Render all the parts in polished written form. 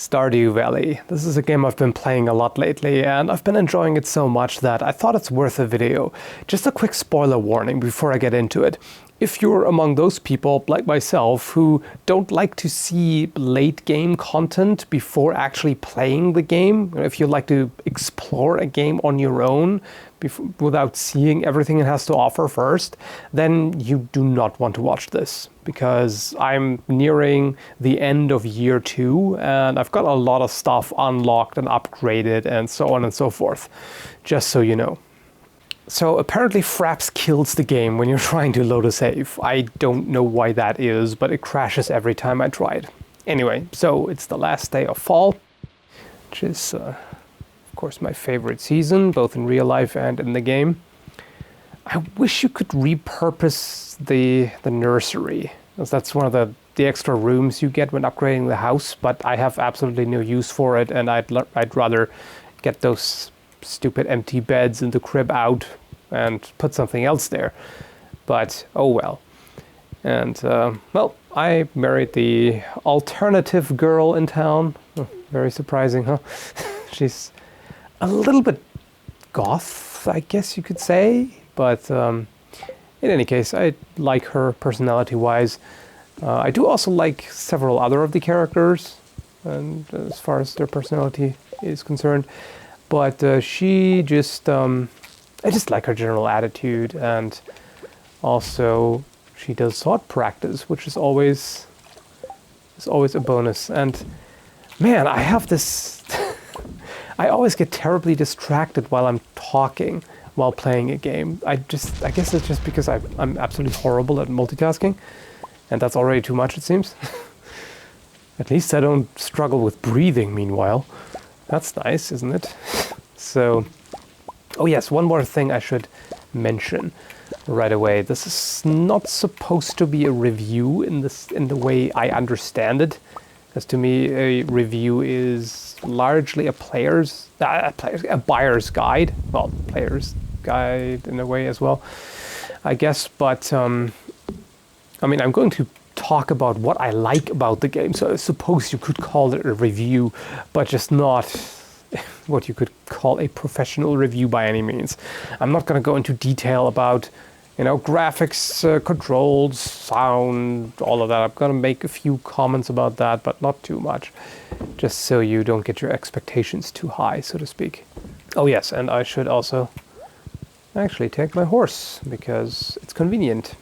Stardew Valley. This is a game I've been playing a lot lately, and I've been enjoying it so much that I thought it's worth a video. Just a quick spoiler warning before I get into it. If you're among those people, like myself, who don't like to see late game content before actually playing the game, if you like to explore a game on your own without seeing everything it has to offer first, then you do not want to watch this, because I'm nearing the end of year 2 and I've got a lot of stuff unlocked and upgraded and so on and so forth, just so you know. So apparently Fraps kills the game when you're trying to load a save. I don't know why that is, but it crashes every time I try it. Anyway, so it's the last day of fall, which is of course my favorite season, both in real life and in the game. I wish you could repurpose the nursery, because that's one of the extra rooms you get when upgrading the house, but I have absolutely no use for it, and I'd rather get those stupid empty beds in the crib out and put something else there. But oh well. And well, I married the alternative girl in town. Oh, very surprising, huh? She's a little bit goth, I guess you could say, but in any case, I like her personality-wise. I do also like several other of the characters, and as far as their personality is concerned. But she just, I just like her general attitude, and also she does sword practice, which is always a bonus. And man, I have this, I always get terribly distracted while I'm talking while playing a game. I guess it's just because I'm absolutely horrible at multitasking, and that's already too much, it seems. At least I don't struggle with breathing meanwhile. That's nice, isn't it? So, oh yes, one more thing I should mention right away. This is not supposed to be a review in the way I understand it. Because to me, a review is largely a buyer's guide. Well, player's guide in a way as well, I guess. But I mean, I'm going to talk about what I like about the game, so I suppose you could call it a review, but just not what you could call a professional review by any means. I'm not going to go into detail about, you know, graphics, controls, sound, all of that. I'm going to make a few comments about that, but not too much, just so you don't get your expectations too high, so to speak. Oh yes, and I should also actually take my horse, because it's convenient.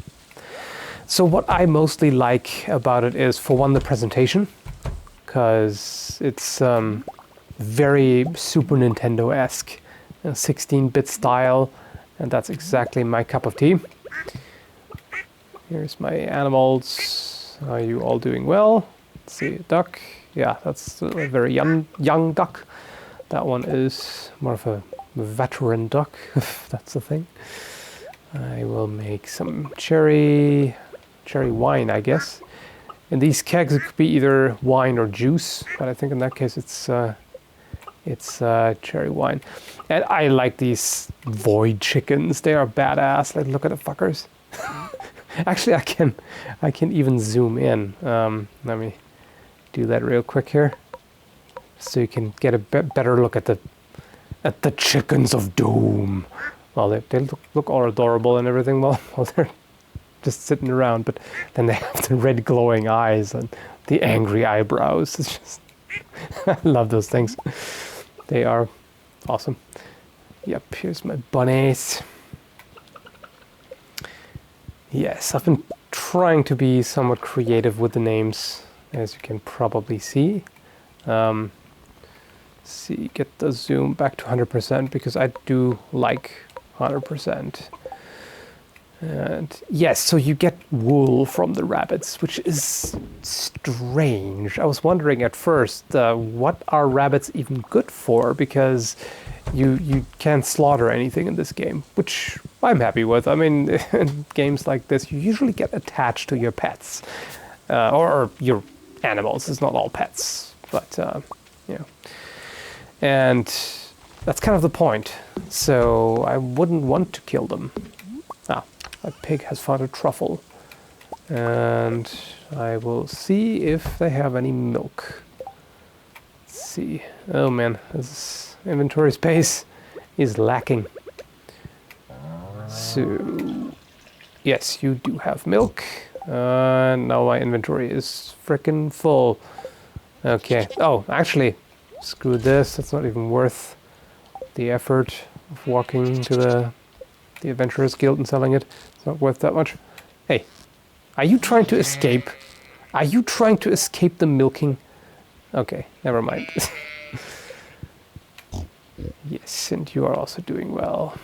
So what I mostly like about it is, for one, the presentation, because it's very Super Nintendo-esque, 16-bit style, and that's exactly my cup of tea. Here's my animals. Are you all doing well? Let's see, a duck. Yeah, that's a very young duck. That one is more of a veteran duck, if that's the thing. I will make some cherry wine, I guess. In these kegs, it could be either wine or juice, but I think in that case it's cherry wine. And I like these void chickens. They are badass. Like, look at the fuckers. Actually, I can even zoom in. Let me do that real quick here, so you can get a better look at the chickens of doom. Well, they look all adorable and everything while they're just sitting around, but then they have the red glowing eyes and the angry eyebrows. It's just, I love those things. They are awesome. Yep, here's my bunnies. Yes, I've been trying to be somewhat creative with the names, as you can probably see. See, get the zoom back to 100%, because I do like 100%. And yes, so you get wool from the rabbits, which is strange. I was wondering at first, what are rabbits even good for? Because you can't slaughter anything in this game, which I'm happy with. I mean, in games like this, you usually get attached to your pets, or your animals. It's not all pets, but you know. And that's kind of the point. So I wouldn't want to kill them. A pig has found a truffle, and I will see if they have any milk. see. Oh man, this inventory space is lacking. So, yes, you do have milk. Now my inventory is frickin' full. Okay. Oh, actually, screw this. That's not even worth the effort of walking to the Adventurers Guild and selling it. It's not worth that much. Hey, are you trying to escape? Are you trying to escape the milking? Okay, never mind. Yes, and you are also doing well.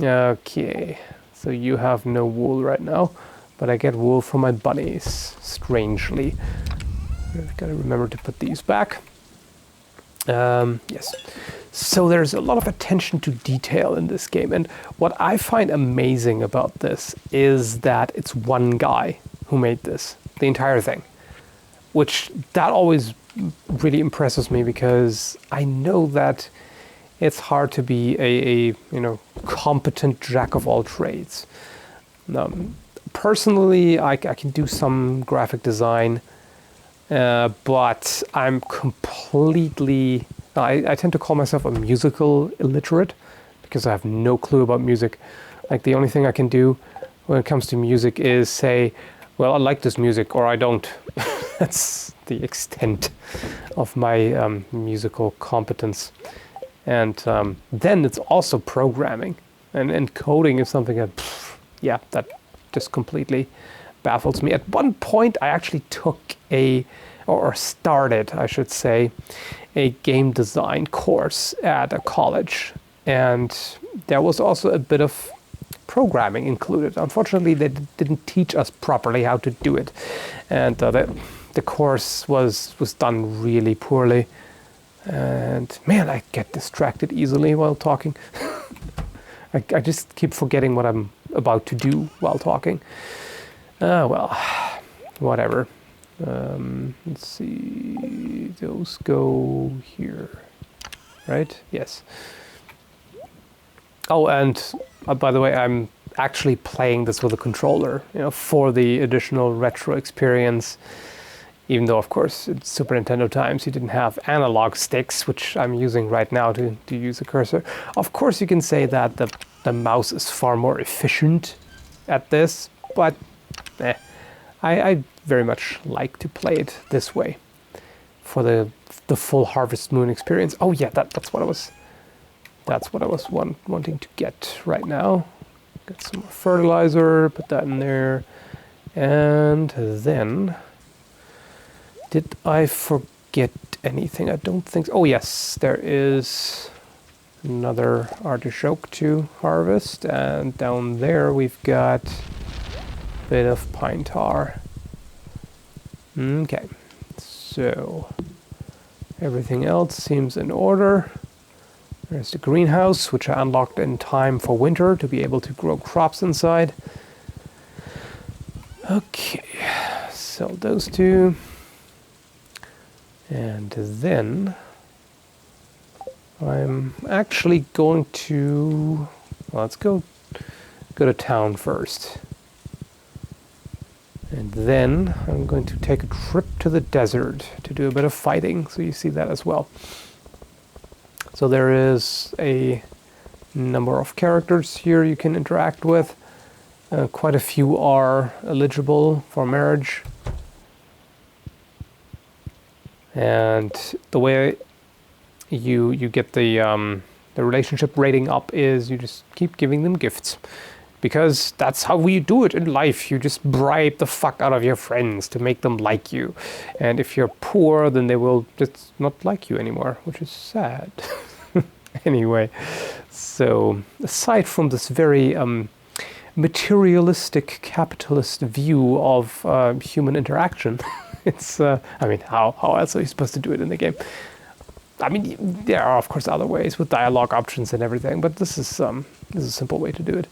Okay, so you have no wool right now, but I get wool from my bunnies, strangely. I've got to remember to put these back. Yes. So there's a lot of attention to detail in this game, and what I find amazing about this is that it's one guy who made this, the entire thing, which that always really impresses me because I know that it's hard to be a competent jack of all trades. Personally, I can do some graphic design, but I'm completely... I tend to call myself a musical illiterate because I have no clue about music. Like, the only thing I can do when it comes to music is say, well, I like this music, or I don't. That's the extent of my musical competence. And then it's also programming. And coding is something that, that just completely baffles me. At one point, I actually took or started, I should say, a game design course at a college. And there was also a bit of programming included. Unfortunately, they didn't teach us properly how to do it. And the course was done really poorly. And man, I get distracted easily while talking. I just keep forgetting what I'm about to do while talking. Well, whatever. Let's see, those go here, right? Yes. Oh, and by the way, I'm actually playing this with a controller, for the additional retro experience. Even though, of course, it's Super Nintendo times, you didn't have analog sticks, which I'm using right now to use a cursor. Of course, you can say that the mouse is far more efficient at this, but I very much like to play it this way for the full Harvest Moon experience. Oh yeah, that's what I was wanting to get right now. Get some more fertilizer, put that in there, and then. Did I forget anything? I don't think so. Oh yes, there is another artichoke to harvest, and down there we've got a bit of pine tar. Okay, so everything else seems in order. There's the greenhouse, which I unlocked in time for winter to be able to grow crops inside. Okay, sell those two. And then I'm actually going to, well, let's go to town first. And then I'm going to take a trip to the desert to do a bit of fighting, so you see that as well. So there is a number of characters here you can interact with. Quite a few are eligible for marriage. And the way you get the relationship rating up is you just keep giving them gifts. Because that's how we do it in life. You just bribe the fuck out of your friends to make them like you. And if you're poor, then they will just not like you anymore, which is sad. Anyway, so aside from this very materialistic capitalist view of human interaction, it's, I mean, how else are you supposed to do it in the game? I mean, there are, of course, other ways with dialogue options and everything, but this is a simple way to do it.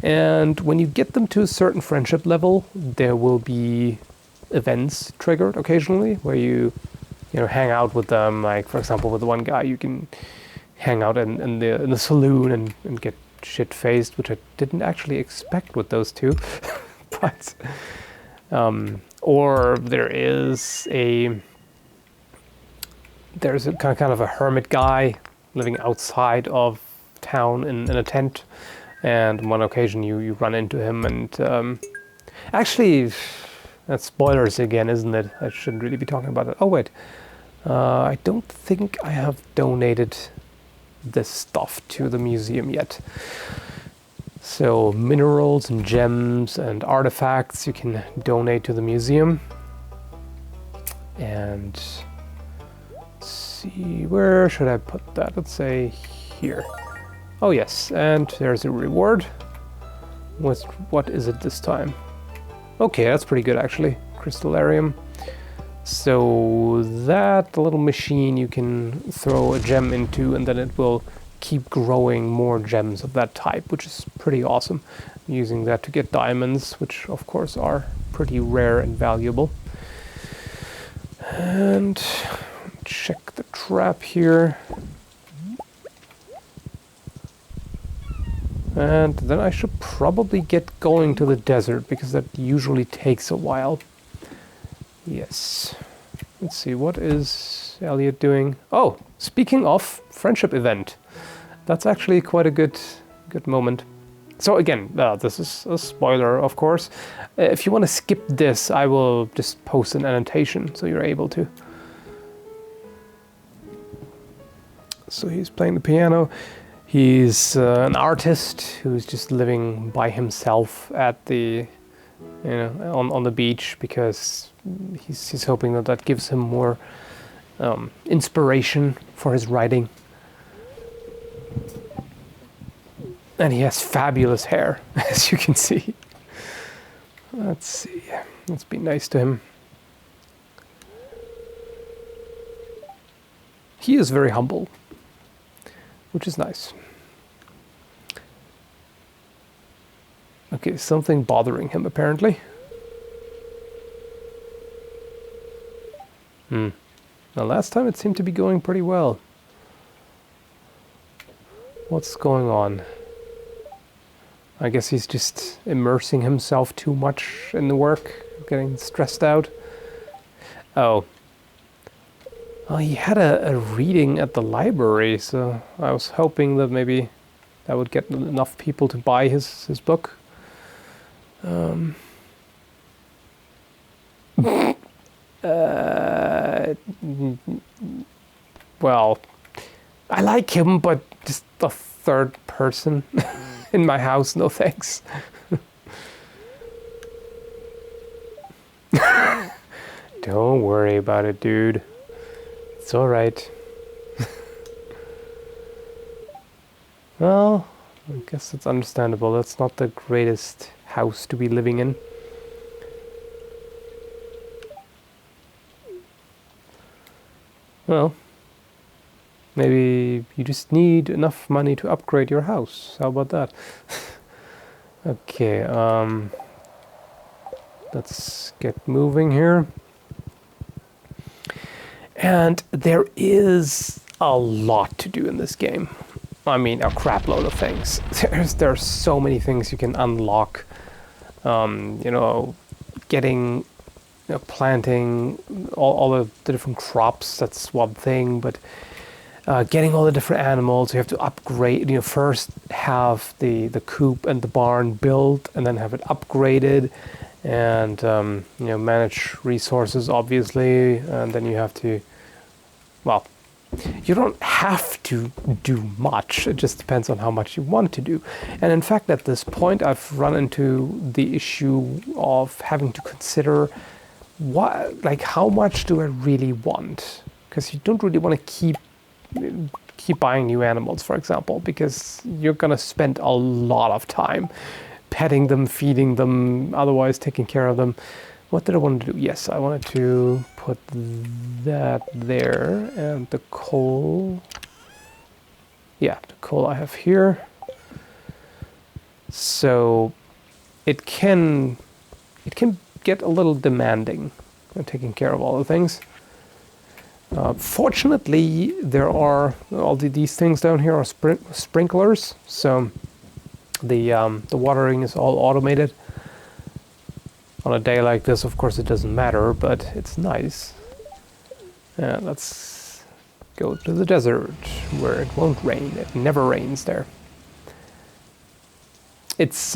And when you get them to a certain friendship level, there will be events triggered occasionally where you hang out with them. Like, for example, with the one guy, you can hang out in the saloon and get shit-faced, which I didn't actually expect with those two. But... or there is there's a kind of a hermit guy living outside of town in a tent, and on one occasion you run into him, and actually, that's spoilers again, isn't it? I shouldn't really be talking about it. Oh wait, I don't think I have donated this stuff to the museum yet. So minerals and gems and artifacts you can donate to the museum. And let's see, where should I put that? Let's say here. Oh yes, and there's a reward. What is it this time? Okay, that's pretty good actually. Crystallarium. So that little machine you can throw a gem into, and then it will keep growing more gems of that type, which is pretty awesome. I'm using that to get diamonds, which of course are pretty rare and valuable. And check the trap here. And then I should probably get going to the desert, because that usually takes a while. Yes. Let's see, what is Elliot doing? Oh, speaking of friendship event. That's actually quite a good moment. So again, this is a spoiler, of course. If you want to skip this, I will just post an annotation so you're able to. So he's playing the piano. He's an artist who's just living by himself at the, on the beach, because he's hoping that gives him more inspiration for his writing. And he has fabulous hair, as you can see. Let's see. Let's be nice to him. He is very humble, which is nice. Okay, something bothering him apparently. Now last time it seemed to be going pretty well. What's going on? I guess he's just immersing himself too much in the work, getting stressed out. Oh. Well, he had a reading at the library, so I was hoping that maybe that would get enough people to buy his book. Well, I like him, but just the third person in my house, no thanks. Don't worry about it, dude. It's alright. Well, I guess it's understandable. That's not the greatest house to be living in. Well, maybe you just need enough money to upgrade your house. How about that? Okay, let's get moving here. And there is a lot to do in this game. I mean, a crap load of things. There's so many things you can unlock. Getting, planting all the different crops, that's one thing, but getting all the different animals, you have to upgrade, first have the coop and the barn built, and then have it upgraded, and manage resources, obviously, and then you have to, well, you don't have to do much. It just depends on how much you want to do. And in fact, at this point, I've run into the issue of having to consider how much do I really want? Because you don't really want to keep buying new animals, for example, because you're gonna spend a lot of time petting them, feeding them, otherwise taking care of them. What did I want to do? Yes, I wanted to put that there, and the coal. Yeah, the coal I have here. So it can get a little demanding, taking care of all the things. Fortunately, there are these things down here are sprinklers, so the watering is all automated. On a day like this, of course, it doesn't matter, but it's nice. Yeah, let's Go to the desert, where it won't rain. It never rains there. It's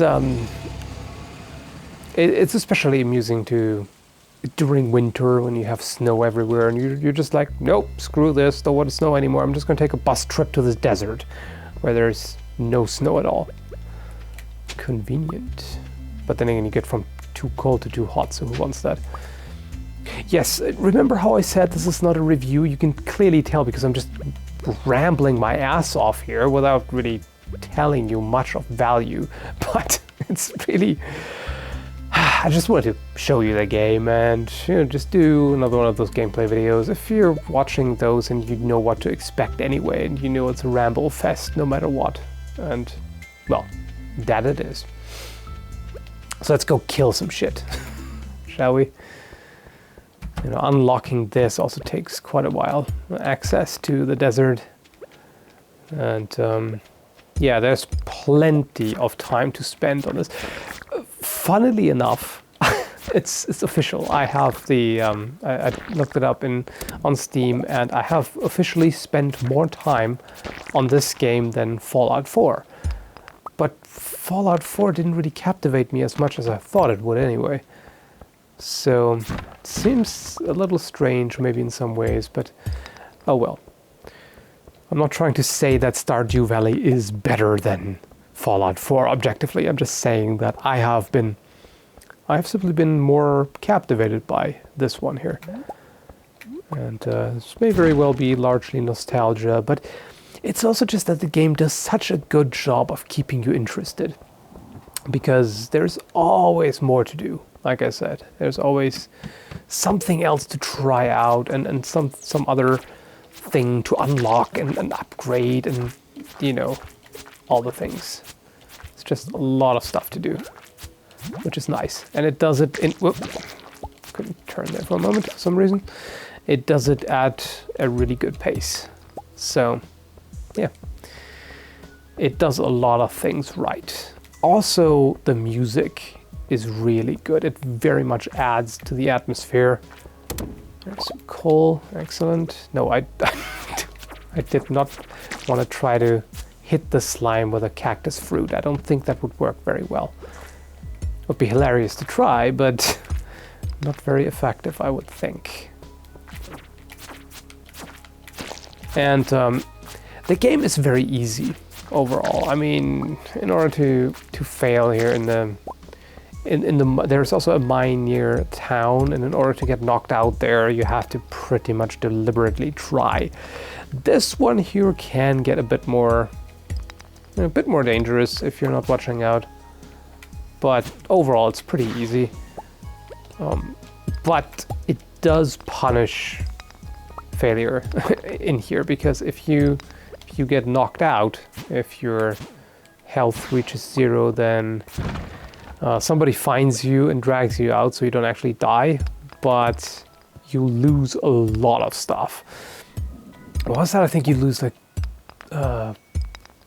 especially amusing during winter when you have snow everywhere and you're just like, nope, screw this, don't want to snow anymore. I'm just going to take a bus trip to this desert where there's no snow at all. Convenient. But then again, you get from too cold to too hot, so who wants that? Yes, remember how I said this is not a review? You can clearly tell because I'm just rambling my ass off here without really telling you much of value. But it's really... I just wanted to show you the game and just do another one of those gameplay videos. If you're watching those and you know what to expect anyway, and you know it's a ramble fest no matter what. And, well, that it is. So let's go kill some shit, shall we? Unlocking this also takes quite a while. Access to the desert. And, yeah, there's plenty of time to spend on this. Funnily enough, it's official. I have the I looked it up on Steam, and I have officially spent more time on this game than Fallout 4. But Fallout 4 didn't really captivate me as much as I thought it would anyway. So it seems a little strange maybe in some ways, but oh well. I'm not trying to say that Stardew Valley is better than Fallout 4 objectively. I'm just saying that I have simply been more captivated by this one here. And this may very well be largely nostalgia, but it's also just that the game does such a good job of keeping you interested. Because there's always more to do, like I said. There's always something else to try out and some other thing to unlock and upgrade and, all the things. It's just a lot of stuff to do, which is nice. And it does it in... Whoop, couldn't turn there for a moment for some reason. It does it at a really good pace. So, yeah. It does a lot of things right. Also, the music is really good. It very much adds to the atmosphere. There's some coal. Excellent. No, I did not want to try to hit the slime with a cactus fruit. I don't think that would work very well. It would be hilarious to try, but not very effective, I would think. And the game is very easy overall. I mean, in order to fail here in the there's also a mine near town, and in order to get knocked out there, you have to pretty much deliberately try. This one here can get a bit more dangerous if you're not watching out. But overall, it's pretty easy. But it does punish failure in here, because if you get knocked out, if your health reaches 0, then somebody finds you and drags you out, so you don't actually die, but you lose a lot of stuff. What was that? I think you lose like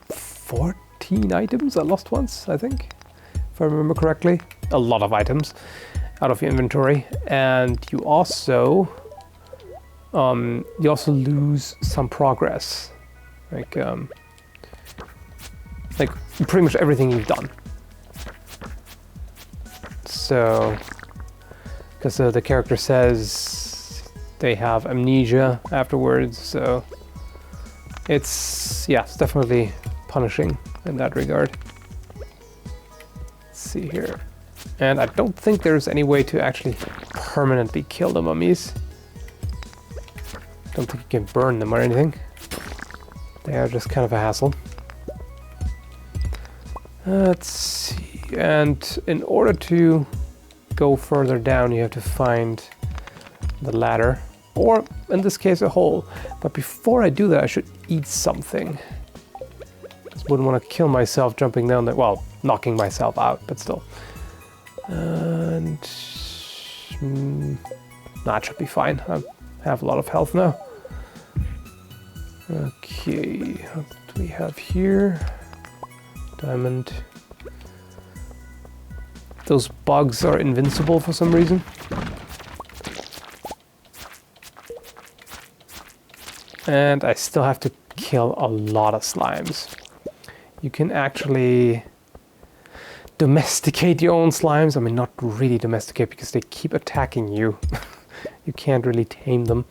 14 items. I lost once, I think, if I remember correctly. A lot of items out of your inventory, and you also lose some progress, like pretty much everything you've done. So, because the character says they have amnesia afterwards, so it's definitely punishing in that regard. Let's see here. And I don't think there's any way to actually permanently kill the mummies. Don't think you can burn them or anything. They are just kind of a hassle. Let's see. And in order to go further down, you have to find the ladder, or in this case, a hole. But before I do that, I should eat something. Just wouldn't want to kill myself jumping down there. Well, knocking myself out, but still. And that should be fine. I have a lot of health now. Okay, what do we have here? Diamond. Those bugs are invincible for some reason. And I still have to kill a lot of slimes. You can actually domesticate your own slimes. I mean, not really domesticate because they keep attacking you. You can't really tame them.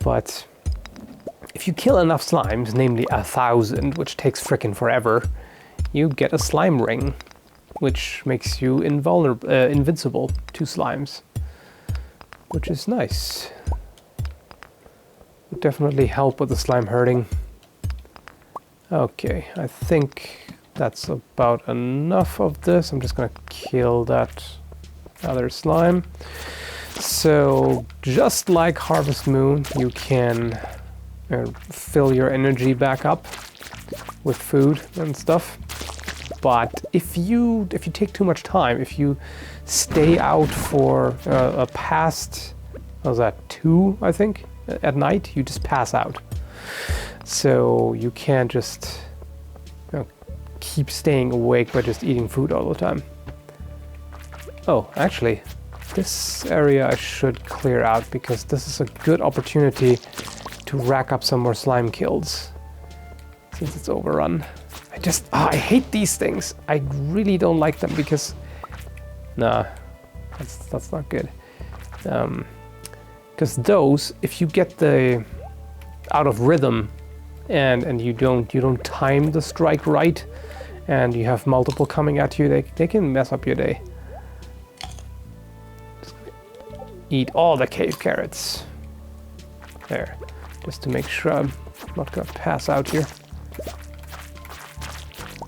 But if you kill enough slimes, namely 1,000, which takes frickin' forever, you get a slime ring, which makes you invincible to slimes, which is nice. Would definitely help with the slime herding. Okay, I think that's about enough of this. I'm just gonna kill that other slime. So, just like Harvest Moon, you can fill your energy back up with food and stuff. But if you take too much time, if you stay out for past, what was that, 2, I think, at night, you just pass out. So you can't just keep staying awake by just eating food all the time. Oh, actually, this area I should clear out because this is a good opportunity to rack up some more slime kills since it's overrun. I hate these things. I really don't like them because, nah, that's not good. Because those, if you get the out of rhythm and you don't time the strike right, and you have multiple coming at you, they can mess up your day. Just eat all the cave carrots. There, just to make sure I'm not gonna pass out here.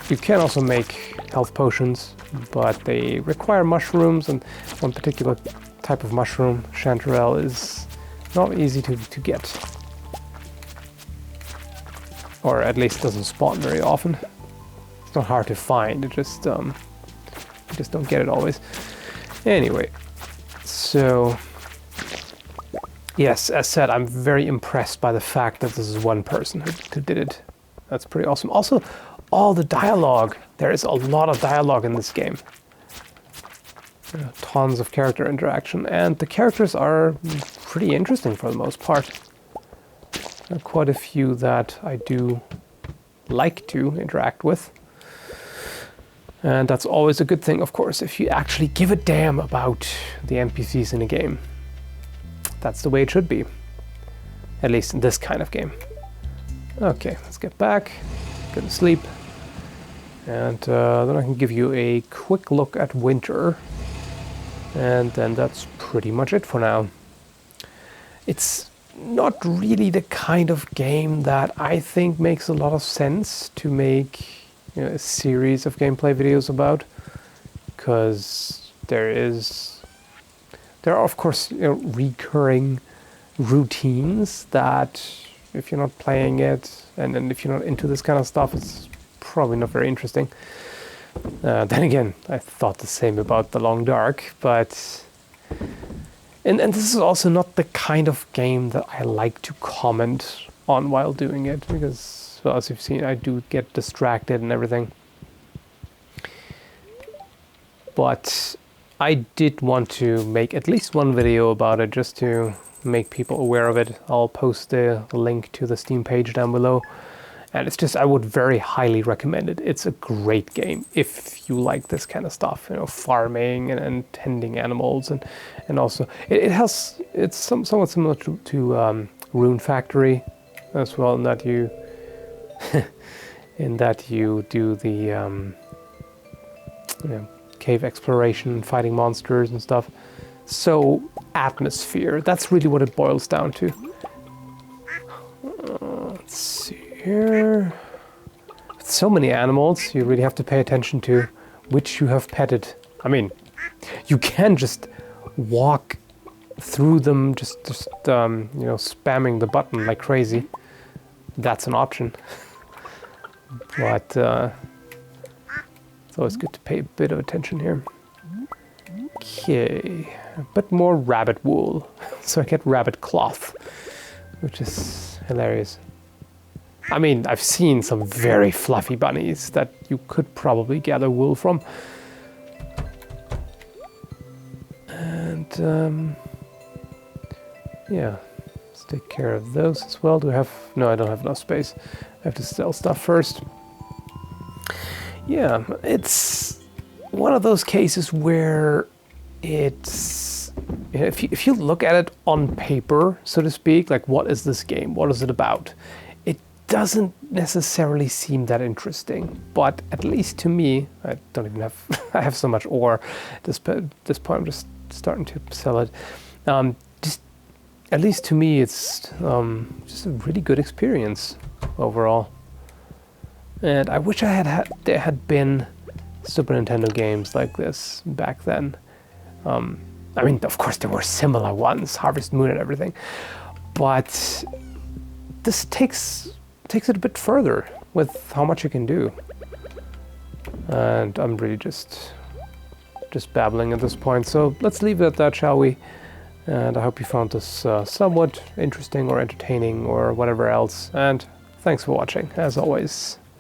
You can also make health potions, but they require mushrooms, and one particular type of mushroom, chanterelle, is not easy to get. Or at least doesn't spawn very often. It's not hard to find, it just you just don't get it always. Anyway, so yes, as said, I'm very impressed by the fact that this is one person who did it. That's pretty awesome. Also, all the dialogue. There is a lot of dialogue in this game. Tons of character interaction, and the characters are pretty interesting for the most part. There are quite a few that I do like to interact with. And that's always a good thing, of course, if you actually give a damn about the NPCs in a game. That's the way it should be. At least in this kind of game. Okay, let's get back, go to sleep. And then I can give you a quick look at winter. And then that's pretty much it for now. It's not really the kind of game that I think makes a lot of sense to make a series of gameplay videos about, because there are of course recurring routines that if you're not playing it and if you're not into this kind of stuff, it's probably not very interesting. Then again, I thought the same about The Long Dark, but and this is also not the kind of game that I like to comment on while doing it, because, well, as you've seen, I do get distracted and everything. But I did want to make at least one video about it just to make people aware of it. I'll post the link to the Steam page down below. And it's just, I would very highly recommend it. It's a great game if you like this kind of stuff, farming and tending animals, and also it's somewhat similar to Rune Factory as well, in that you do the cave exploration, fighting monsters and stuff. So atmosphere, that's really what it boils down to. Let's see. Here, so many animals, you really have to pay attention to which you have petted. I mean, you can just walk through them, just spamming the button like crazy. That's an option. But it's always good to pay a bit of attention here. Okay, a bit more rabbit wool, so I get rabbit cloth, which is hilarious. I mean, I've seen some very fluffy bunnies that you could probably gather wool from. And, yeah, let's take care of those as well. Do I have... No, I don't have enough space. I have to sell stuff first. Yeah, it's one of those cases where it's... If you look at it on paper, so to speak, like what is this game? What is it about? It doesn't necessarily seem that interesting, but at least to me, I don't even have... I have so much ore. At this point, I'm just starting to sell it. Just at least to me, it's just a really good experience overall. And I wish there had been Super Nintendo games like this back then. I mean, of course, there were similar ones, Harvest Moon and everything, but this takes it a bit further with how much you can do. And I'm really just babbling at this point, so let's leave it at that, shall we? And I hope you found this somewhat interesting or entertaining or whatever else, and thanks for watching, as always.